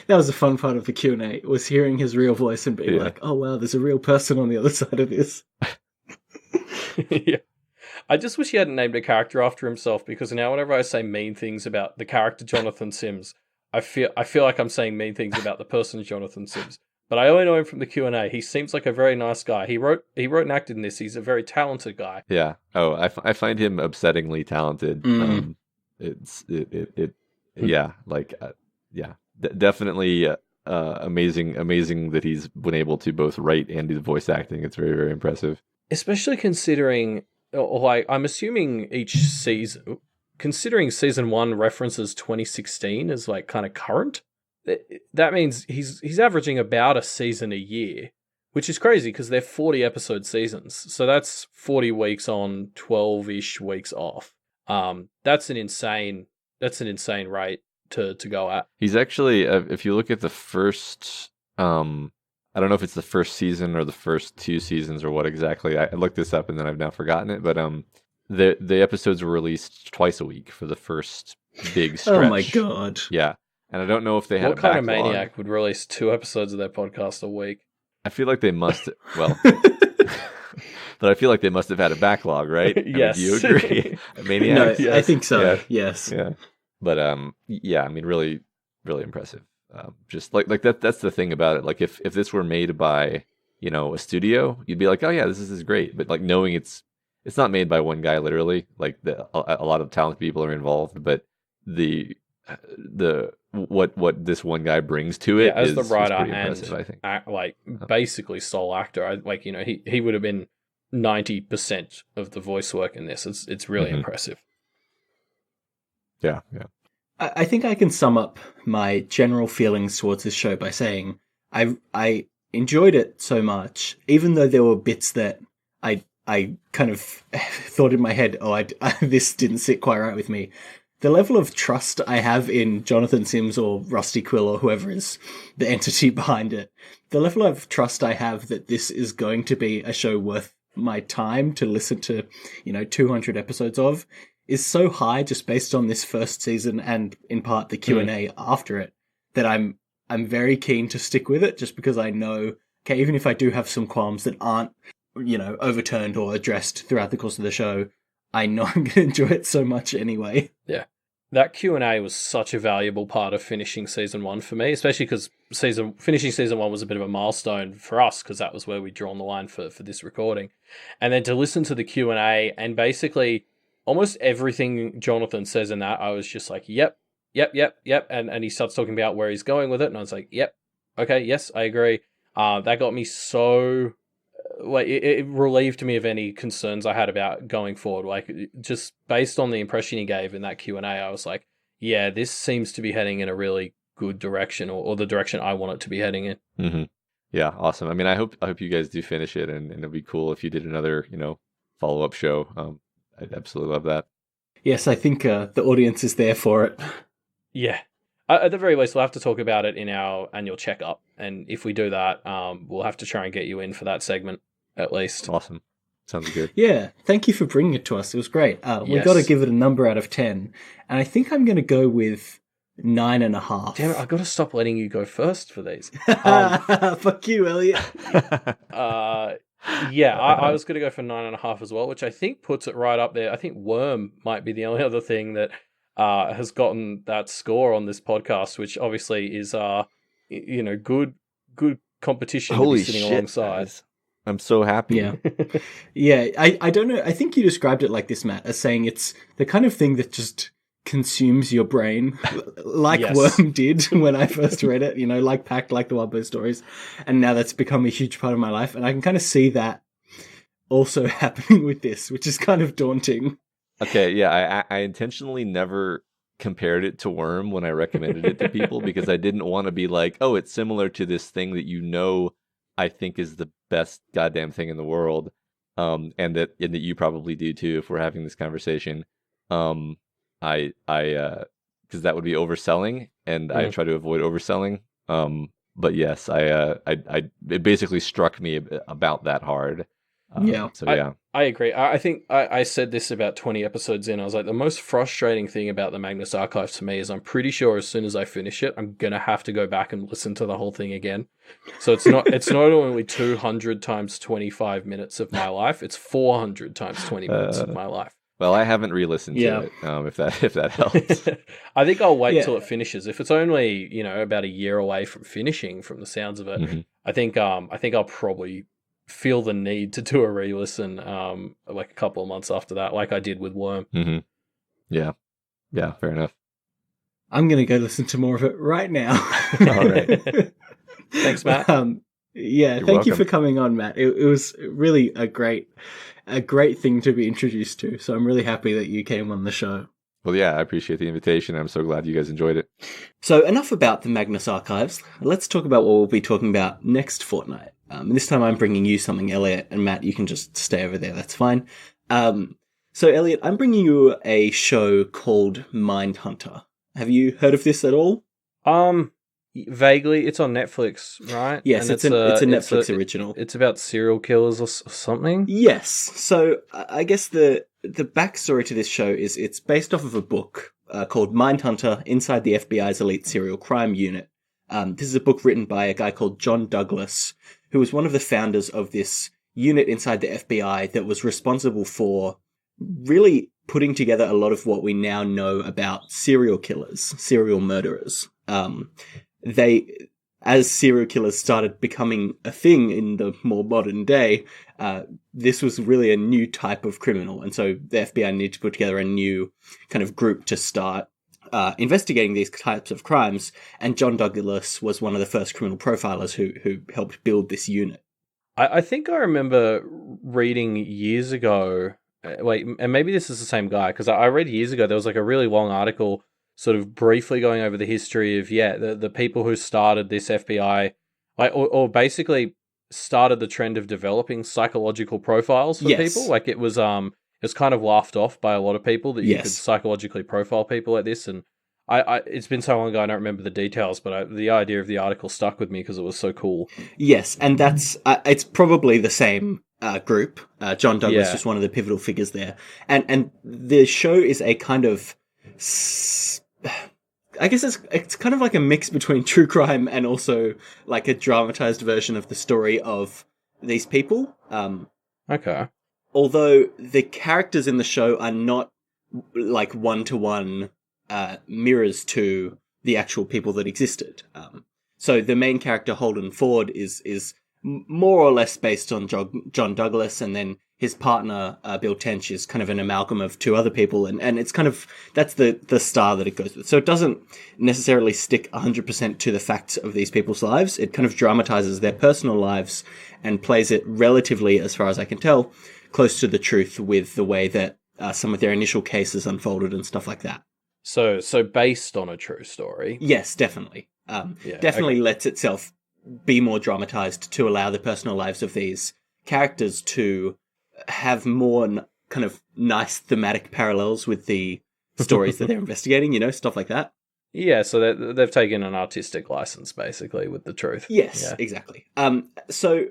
was a fun part of the Q&A, was hearing his real voice and being like, oh wow, there's a real person on the other side of this. Yeah. I just wish he hadn't named a character after himself, because now whenever I say mean things about the character Jonathan Sims, I feel like I'm saying mean things about the person Jonathan Sims. But I only know him from the Q&A. He seems like a very nice guy. He wrote and acted in this. He's a very talented guy. Yeah. Oh, I find him upsettingly talented. Yeah, like, definitely amazing that he's been able to both write and do the voice acting. It's very, very impressive. Especially considering, like, I'm assuming considering season 1 references 2016 as like kind of current, that means he's averaging about a season a year, which is crazy because they're 40 episode seasons. So that's 40 weeks on, 12-ish weeks off. That's an insane rate to go at. He's actually, if you look at the first, I don't know if it's the first season or the first 2 seasons or what exactly. I looked this up and then I've now forgotten it. But the episodes were released twice a week for the first big stretch. Oh my god! Yeah, and I don't know if they had what kind of maniac would release 2 episodes of their podcast a week. I feel like they must. Well, but I feel like they must have had a backlog, right? Yes. I mean, do you agree? Maniacs? No, yes. I think so. Yeah. Yes. Yeah. But yeah, I mean, really, really impressive. Just like that. That's the thing about it. Like, if this were made by, a studio, you'd be like, oh yeah, this is great. But like, knowing it's not made by one guy, literally. Like, a lot of talented people are involved, but what this one guy brings to it as is the writer pretty and impressive, I think. basically sole actor. He would have been 90% of the voice work in this. It's really impressive. Yeah. I think I can sum up my general feelings towards this show by saying I enjoyed it so much, even though there were bits that I kind of thought in my head, this didn't sit quite right with me. The level of trust I have in Jonathan Sims or Rusty Quill or whoever is the entity behind it, the level of trust I have that this is going to be a show worth my time to listen to, 200 episodes of, is so high just based on this first season and in part the Q&A after it, that I'm very keen to stick with it, just because I know, okay, even if I do have some qualms that aren't, overturned or addressed throughout the course of the show, I know I'm going to enjoy it so much anyway. Yeah. That Q&A was such a valuable part of finishing season 1 for me, especially because finishing season 1 was a bit of a milestone for us, because that was where we'd drawn the line for this recording. And then to listen to the Q&A and basically almost everything Jonathan says in that, I was just like, yep. And he starts talking about where he's going with it, and I was like, yep, okay, yes, I agree. That got me so... Like, it relieved me of any concerns I had about going forward. Like, just based on the impression he gave in that Q&A, I was like, yeah, this seems to be heading in a really good direction, or the direction I want it to be heading in. Mm-hmm. Yeah, awesome. I mean, I hope you guys do finish it, and it'd be cool if you did another, follow-up show. I'd absolutely love that. Yes, I think the audience is there for it. Yeah. At the very least, we'll have to talk about it in our annual checkup. And if we do that, we'll have to try and get you in for that segment, at least. Awesome. Sounds good. Yeah, thank you for bringing it to us. It was great. We've got to give it a number out of 10. And I think I'm going to go with 9.5. Damn it, I've got to stop letting you go first for these. Fuck you, Elliot. Yeah, I was going to go for 9.5 as well, which I think puts it right up there. I think Worm might be the only other thing that has gotten that score on this podcast, which obviously is, good competition to be sitting alongside. Guys. I'm so happy. Yeah. Yeah, I don't know. I think you described it like this, Matt, as saying it's the kind of thing that just consumes your brain, like Yes. Worm did when I first read it, like Pact, like the Wildbow stories. And now that's become a huge part of my life. And I can kind of see that also happening with this, which is kind of daunting. Okay, yeah, I intentionally never compared it to Worm when I recommended it to people because I didn't want to be like, oh, it's similar to this thing that I think is the best goddamn thing in the world, and that you probably do too if we're having this conversation. I because that would be overselling, and I try to avoid overselling. But yes, it basically struck me about that hard. So yeah. I agree. I think I said this about 20 episodes in. I was like, the most frustrating thing about the Magnus Archives to me is I'm pretty sure as soon as I finish it, I'm going to have to go back and listen to the whole thing again. So it's not only 200 times 25 minutes of my life, it's 400 times 20 minutes of my life. Well, I haven't re-listened to it, if that helps. I think I'll wait till it finishes. If it's only, about a year away from finishing from the sounds of it, I think I'll probably feel the need to do a re-listen like a couple of months after that, like I did with Worm. Yeah, fair enough. I'm gonna go listen to more of it right now. All right. Thanks, Matt. Thank you for coming on, Matt. It was really a great thing to be introduced to, so I'm really happy that you came on the show. Well, yeah, I appreciate the invitation. I'm so glad you guys enjoyed it. So enough about the Magnus Archives. Let's talk about what we'll be talking about next fortnight. This time I'm bringing you something, Elliot, and Matt, you can just stay over there. That's fine. So, Elliot, I'm bringing you a show called Mindhunter. Have you heard of this at all? Vaguely. It's on Netflix, right? Yes, it's a Netflix original. It's about serial killers or something? Yes. So, I guess the backstory to this show is it's based off of a book called Mindhunter Inside the FBI's Elite Serial Crime Unit. This is a book written by a guy called John Douglas, who was one of the founders of this unit inside the FBI that was responsible for really putting together a lot of what we now know about serial killers, serial murderers. As serial killers started becoming a thing in the more modern day, this was really a new type of criminal. And so the FBI needed to put together a new kind of group to start investigating these types of crimes, and John Douglas was one of the first criminal profilers who helped build this unit. I think I remember reading years ago, and maybe this is the same guy, because I read years ago, there was like a really long article sort of briefly going over the history of, the people who started this FBI, or basically started the trend of developing psychological profiles for people. Like it was kind of laughed off by a lot of people that you could psychologically profile people like this. And I it's been so long ago, I don't remember the details, but the idea of the article stuck with me because it was so cool. Yes, and that's it's probably the same group. John Douglas is one of the pivotal figures there. And the show is a kind of... I guess it's kind of like a mix between true crime and also like a dramatized version of the story of these people. Okay. Although the characters in the show are not like one-to-one mirrors to the actual people that existed. So the main character, Holden Ford, is more or less based on John Douglas, and then his partner, Bill Tench, is kind of an amalgam of two other people, and it's kind of, that's the star that it goes with. So it doesn't necessarily stick 100% to the facts of these people's lives. It kind of dramatizes their personal lives and plays it relatively, as far as I can tell, close to the truth with the way that some of their initial cases unfolded and stuff like that. So based on a true story? Yes, definitely. Definitely lets itself be more dramatized to allow the personal lives of these characters to have more kind of nice thematic parallels with the stories that they're investigating, stuff like that. Yeah, so they've taken an artistic license, basically, with the truth. Yes, exactly. So,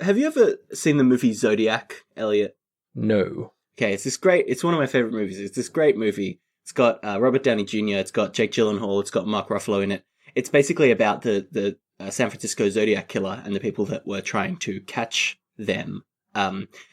have you ever seen the movie Zodiac, Elliot? No. Okay, it's one of my favorite movies. It's this great movie. It's got Robert Downey Jr., it's got Jake Gyllenhaal, it's got Mark Ruffalo in it. It's basically about the San Francisco Zodiac killer and the people that were trying to catch them.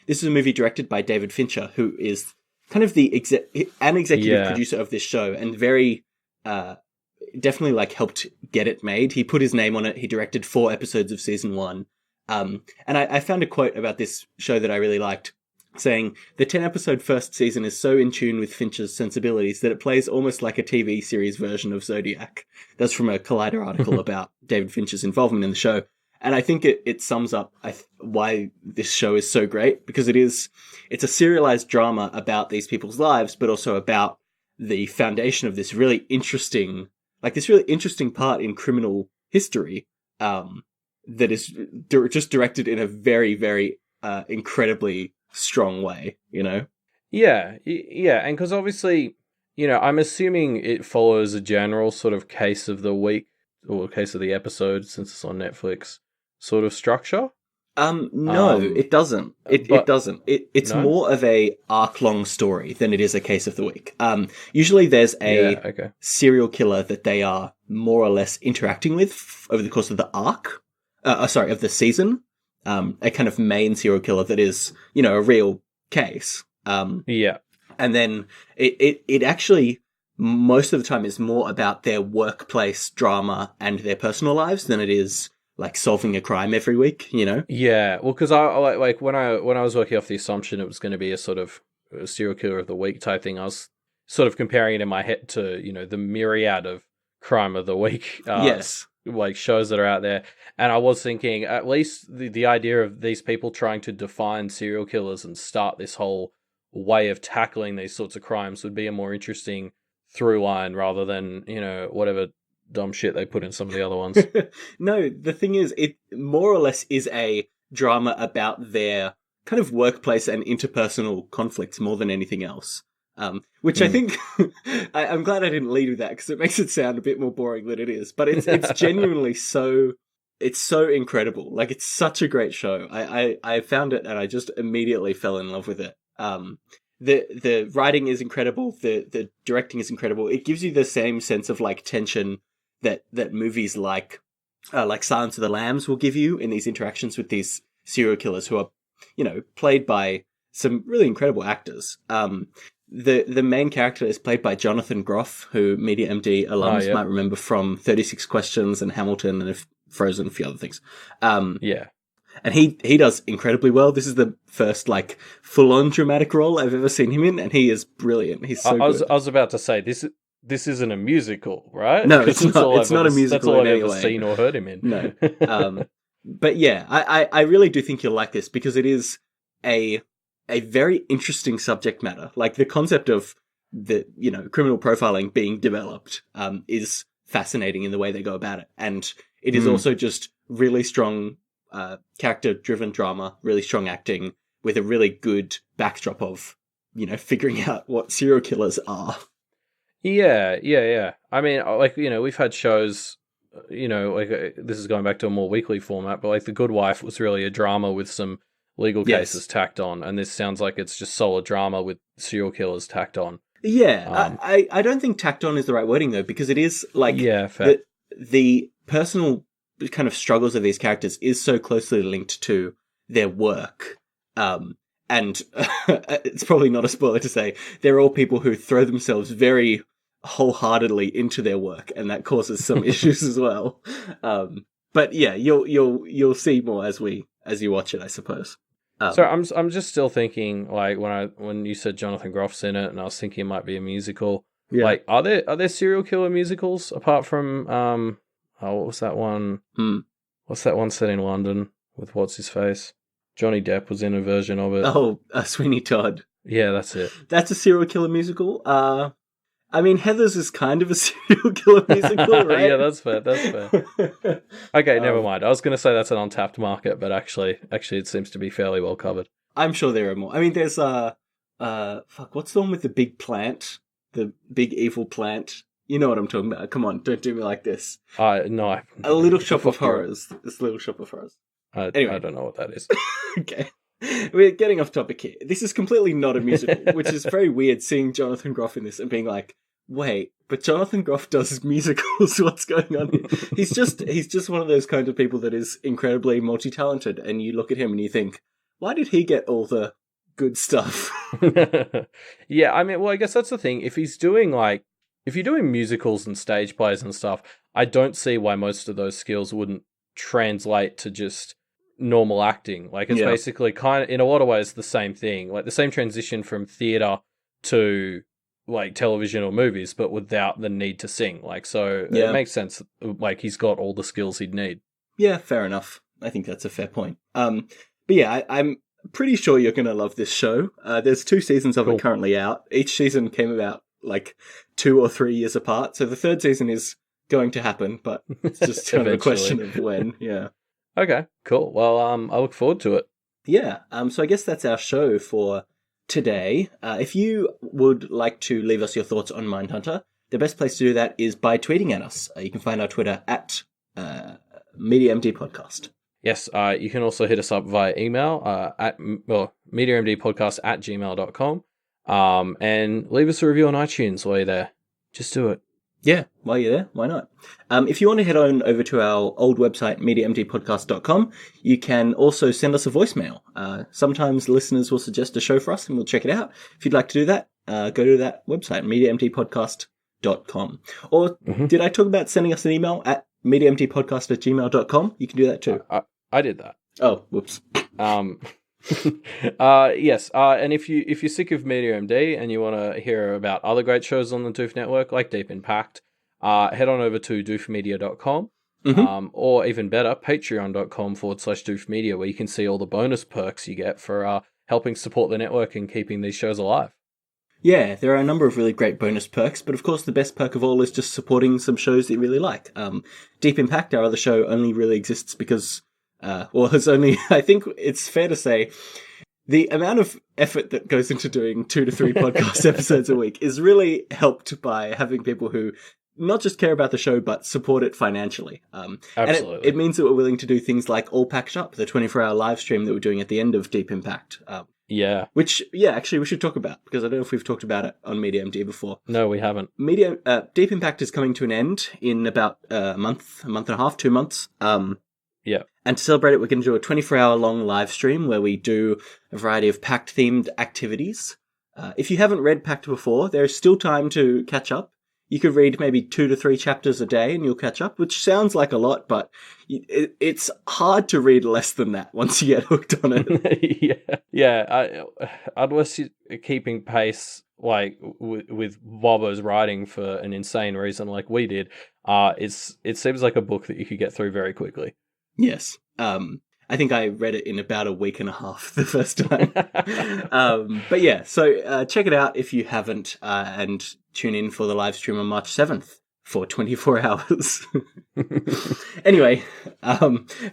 This is a movie directed by David Fincher, who is kind of an executive producer of this show, and very definitely like helped get it made. He put his name on it. He directed 4 episodes of season 1. And I found a quote about this show that I really liked, saying, "The 10-episode first season is so in tune with Fincher's sensibilities that it plays almost like a TV series version of Zodiac." That's from a Collider article about David Fincher's involvement in the show. And I think it sums up why this show is so great, because it's a serialized drama about these people's lives, but also about the foundation of this really interesting part in criminal history, that is just directed in a very, very incredibly strong way, you know? Yeah, and because obviously, I'm assuming it follows a general sort of case of the week or case of the episode, since it's on Netflix, sort of structure. No, it doesn't. It doesn't. It's No? more of a arc-long story than it is a case of the week. Usually there's a serial killer that they are more or less interacting with over the course of the arc. Of the season. A kind of main serial killer that is, a real case. Yeah. And then it actually, most of the time, is more about their workplace drama and their personal lives than it is like solving a crime every week, Yeah, well, because I like when I was working off the assumption it was going to be a sort of a serial killer of the week type thing, I was sort of comparing it in my head to the myriad of crime of the week yes, like shows that are out there, and I was thinking at least the idea of these people trying to define serial killers and start this whole way of tackling these sorts of crimes would be a more interesting through line rather than whatever dumb shit they put in some of the other ones. No, the thing is, it more or less is a drama about their kind of workplace and interpersonal conflicts more than anything else. Which I think, I'm glad I didn't lead with that because it makes it sound a bit more boring than it is. But it's genuinely it's so incredible. Like, it's such a great show. I found it and I just immediately fell in love with it. The writing is incredible. The directing is incredible. It gives you the same sense of like tension that movies like Silence of the Lambs will give you in these interactions with these serial killers who are, played by some really incredible actors. The main character is played by Jonathan Groff, who Media MD alums might remember from 36 Questions and Hamilton and Frozen, a few other things. Yeah. And he does incredibly well. This is the first like full-on dramatic role I've ever seen him in, and he is brilliant. He's so good. I was about to say this isn't a musical, right? No, it's not. It's not a musical. That's all I've ever way. seen or heard him in. No. But yeah, I really do think you'll like this because it is a very interesting subject matter. Like the concept of the criminal profiling being developed is fascinating in the way they go about it, and it is also just really strong character-driven drama, really strong acting with a really good backdrop of figuring out what serial killers are. Yeah. I mean, like, we've had shows, like this is going back to a more weekly format, but like The Good Wife was really a drama with some legal cases tacked on, and this sounds like it's just solid drama with serial killers tacked on. Yeah, I don't think tacked on is the right wording though, because it is like fair. The personal kind of struggles of these characters is so closely linked to their work. And it's probably not a spoiler to say they're all people who throw themselves very wholeheartedly into their work, and that causes some issues as well. But yeah, you'll see more as you watch it, I suppose. So I'm just still thinking, like when you said Jonathan Groff's in it, and I was thinking it might be a musical. Yeah. Like, are there serial killer musicals apart from what was that one? What's that one set in London with what's his face? Johnny Depp was in a version of it. Oh, Sweeney Todd. Yeah, that's it. That's a serial killer musical. I mean, Heathers is kind of a serial killer musical, right? Yeah, that's fair. Okay, never mind. I was going to say that's an untapped market, but actually, it seems to be fairly well covered. I'm sure there are more. I mean, there's what's the one with the big plant? The big evil plant. You know what I'm talking about. Come on, don't do me like this. No. A Little Shop of Horrors. This Little Shop of Horrors. Anyway. I don't know what that is. Okay. We're getting off topic here. This is completely not a musical, which is very weird seeing Jonathan Groff in this and being like, wait, but Jonathan Groff does musicals. What's going on here? He's just one of those kinds of people that is incredibly multi-talented, and you look at him and you think, why did he get all the good stuff? Yeah, I mean, well, I guess that's the thing. If you're doing musicals and stage plays and stuff, I don't see why most of those skills wouldn't translate to just normal acting. Like, it's basically kind of, in a lot of ways, the same thing. Like, the same transition from theatre to, like, television or movies, but without the need to sing. Like, so it makes sense. Like, he's got all the skills he'd need. Yeah, fair enough. I think that's a fair point. But yeah, I'm pretty sure you're going to love this show. There's 2 seasons of it currently out. Each season came about like 2 or 3 years apart. So the third season is going to happen, but it's just kind of a question of when. Yeah. Okay, cool. Well, I look forward to it. Yeah. So I guess that's our show for today. If you would like to leave us your thoughts on Mindhunter, the best place to do that is by tweeting at us. You can find our Twitter at MediaMD Podcast. Yes, you can also hit us up via email at mediamdpodcast@gmail.com, and leave us a review on iTunes while you're there. Just do it. Yeah, while you're there, why not? If you want to head on over to our old website, mediamdpodcast.com, you can also send us a voicemail. Sometimes listeners will suggest a show for us and we'll check it out. If you'd like to do that, go to that website, mediamdpodcast.com. Or did I talk about sending us an email at mediamdpodcast@gmail.com? You can do that too. I did that. Oh, whoops. Yes. And if you're sick of Media MD and you want to hear about other great shows on the Doof Network, like Deep Impact, head on over to doofmedia.com, or even better, patreon.com/doofmedia, where you can see all the bonus perks you get for helping support the network and keeping these shows alive. Yeah, there are a number of really great bonus perks, but of course the best perk of all is just supporting some shows that you really like. Deep Impact, our other show, only really exists because it's only, I think it's fair to say, the amount of effort that goes into doing 2 to 3 podcast episodes a week is really helped by having people who not just care about the show, but support it financially. Absolutely. And it means that we're willing to do things like All Packed Up, the 24-hour live stream that we're doing at the end of Deep Impact. Yeah. Which, actually we should talk about, because I don't know if we've talked about it on Media MD before. No, we haven't. Deep Impact is coming to an end in about a month and a half, 2 months. Yeah. And to celebrate it, we're going to do a 24-hour long live stream where we do a variety of Pact-themed activities. If you haven't read Pact before, there's still time to catch up. You could read maybe 2 to 3 chapters a day and you'll catch up, which sounds like a lot, but it's hard to read less than that once you get hooked on it. Yeah. Unless you're keeping pace, like with Bobo's writing for an insane reason like we did, it seems like a book that you could get through very quickly. Yes. I think I read it in about a week and a half the first time. But yeah, so check it out if you haven't, and tune in for the live stream on March 7th for 24 hours. Anyway,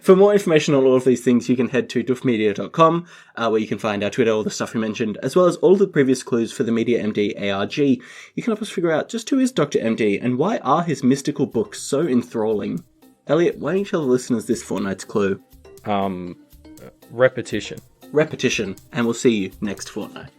for more information on all of these things, you can head to doofmedia.com, where you can find our Twitter, all the stuff we mentioned, as well as all the previous clues for the Media MD ARG. You can help us figure out just who is Dr. MD and why are his mystical books so enthralling. Elliot, why don't you tell the listeners this fortnight's clue? Repetition. Repetition, and we'll see you next fortnight.